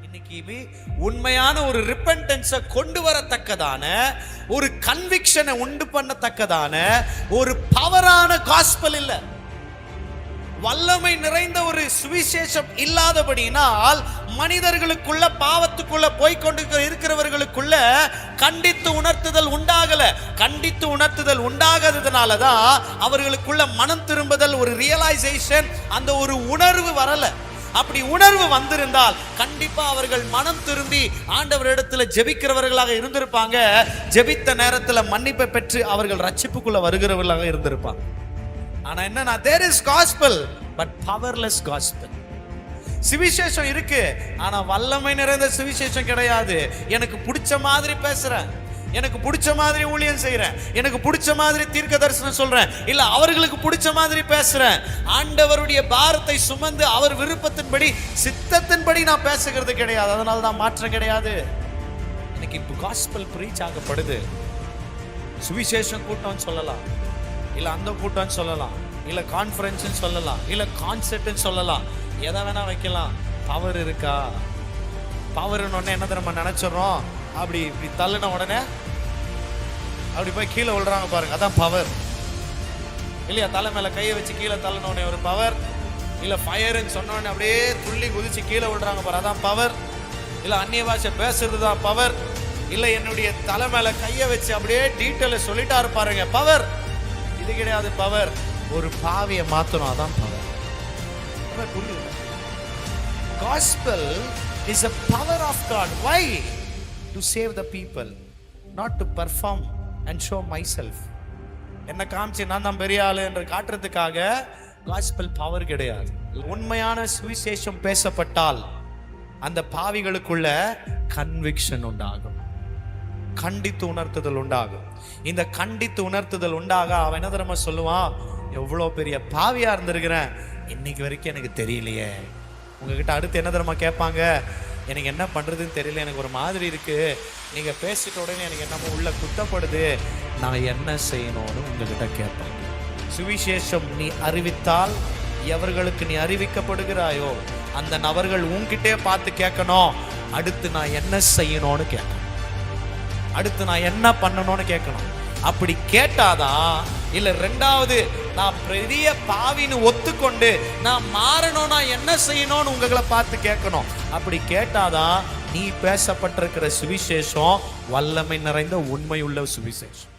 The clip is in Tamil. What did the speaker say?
இன்னைக்கு உண்மையான ஒரு ரிப்பெண்டன்ஸை கொண்டு வரத்தக்கதான ஒரு கன்விக்ஷனை உண்டு பண்ணத்தக்கதான ஒரு பவரான காஸ்பல் இல்ல, வல்லமை நிறைந்த ஒரு சுவிசேஷம் இல்லாதபடினால் மனிதர்களுக்குள்ள பாவத்துக்குள்ள போய்கொண்டு இருக்கிறவர்களுக்குள்ள கண்டித்து உணர்த்துதல் உண்டாகல. கண்டித்து உணர்த்துதல் உண்டாகாததுனாலதான் அவர்களுக்குள்ள மனம் திரும்புதல், ஒரு ரியலைசேஷன், அந்த ஒரு உணர்வு வரல. அப்படி உணர்வு வந்திருந்தால் கண்டிப்பா அவர்கள் மனம் திரும்பி ஆண்டவரிடத்துல ஜெபிக்கிறவர்களாக இருந்திருப்பாங்க. ஜெபித்த நேரத்துல மன்னிப்பை பெற்று அவர்கள் ரட்சிப்புக்குள்ள வருகிறவர்களாக இருந்திருப்பாங்க. ஆனா என்னன்னா, there is gospel but powerless gospel. சுவிசேஷம் இருக்கு, ஆனா வல்லமை நிறைந்த சுவிசேஷம் கிடையாது. எனக்கு பிடிச்ச மாதிரி பேசுறேன், எனக்கு பிடிச்ச மாதிரி ஊழியம் செய்யறேன், எனக்கு பிடிச்ச மாதிரி தீர்க்க தரிசனம் சொல்றேன், இல்ல அவர்களுக்கு பிடிச்ச மாதிரி பேசுறேன். ஆண்டவருடைய பாரத்தை சுமந்து அவர் விருப்பத்தின்படி சித்தத்தின்படி நான் பேசுகிறது கிடையாது. அதனால தான் மாற்றம் கிடையாது. எனக்கு இப்போ காஸ்பல் பிரீச் ஆகப்படுது. சுவிசேஷம் கூட்டம் சொல்லலாம், இல்ல அந்த கூட்டம் சொல்லலாம், இல்ல கான்ஃபரன்ஸ் சொல்லலாம், இல்ல கான்செர்ட் சொல்லலாம், எதை வேணா வைக்கலாம். பவர் இருக்கா? பவர்னு உடனே என்ன நம்ம நினைச்சிடறோம், அப்படி இப்படி தள்ளின உடனே அப்படி போய் கீழே விழுறாங்க பாருங்க, அதான் பவர் இல்லையா? தலை மேல கையை வச்சு கீழே தள்ளின உடனே ஒரு பவர். இல்ல ஃபயர்ன்னு சொன்ன உடனே அப்படியே துள்ளி குதிச்சு கீழே விழுறாங்க பாரு, அதான் பவர். இல்ல அந்நிய பாஷை பேசுறது தான் பவர். இல்ல என்னுடைய தலை மேல கையை வச்சு அப்படியே டீட்டெயில சொல்லிட்டா இருப்பாருங்க, பவர். இது கிடையாது பவர். ஒரு பாவியை மாத்தணும், அதான் power. Gospel is a power of God. Why? To save the people, not to perform and show myself. என்ன காமிச்சு நான் தான் பெரிய ஆளு என்று காட்டுறதுக்காக காஸ்பல் பவர் கிடையாது. உண்மையான சுவிசேஷம் பேசப்பட்டால் அந்த பாவிகளுக்குள்ள கன்விக்ஷன் உண்டாகும், கண்டித்து உணர்த்துதல் உண்டாகும். இந்த கண்டித்து உணர்த்துதல் உண்டாக அவன் என்ன தெரியுமா சொல்லுவான், எவ்வளோ பெரிய பாவியா இருந்திருக்கிறேன், இன்னைக்கு வரைக்கும் எனக்கு தெரியலையே. உங்ககிட்ட அடுத்து என்ன தெரியுமா கேட்பாங்க, எனக்கு என்ன பண்றதுன்னு தெரியல, எனக்கு ஒரு மாதிரி இருக்கு, நீங்க பேசிட்ட உடனே எனக்கு என்னமோ உள்ள குத்தப்படுது, நான் என்ன செய்யணும்னு உங்ககிட்ட கேட்பாங்க. சுவிசேஷம் நீ அறிவித்தால் எவர்களுக்கு நீ அறிவிக்கப்படுகிறாயோ அந்த நபர்கள் உன்கிட்டே பார்த்து கேட்கணும், அடுத்து நான் என்ன செய்யணும்னு கேட்கணும், அடுத்து நான் என்ன பண்ணணும்னு கேட்கணும். அப்படி கேட்டாதான், இல்ல ரெண்டாவது நான் பெரிய பாவின்னு ஒத்துக்கொண்டு நான் மாறணும்னா என்ன செய்யணும்னு உங்களை பார்த்து கேட்கணும். அப்படி கேட்டாதான் நீ பேசப்பட்டிருக்கிற சுவிசேஷம் வல்லமை நிறைந்த உண்மையுள்ள சுவிசேஷம்.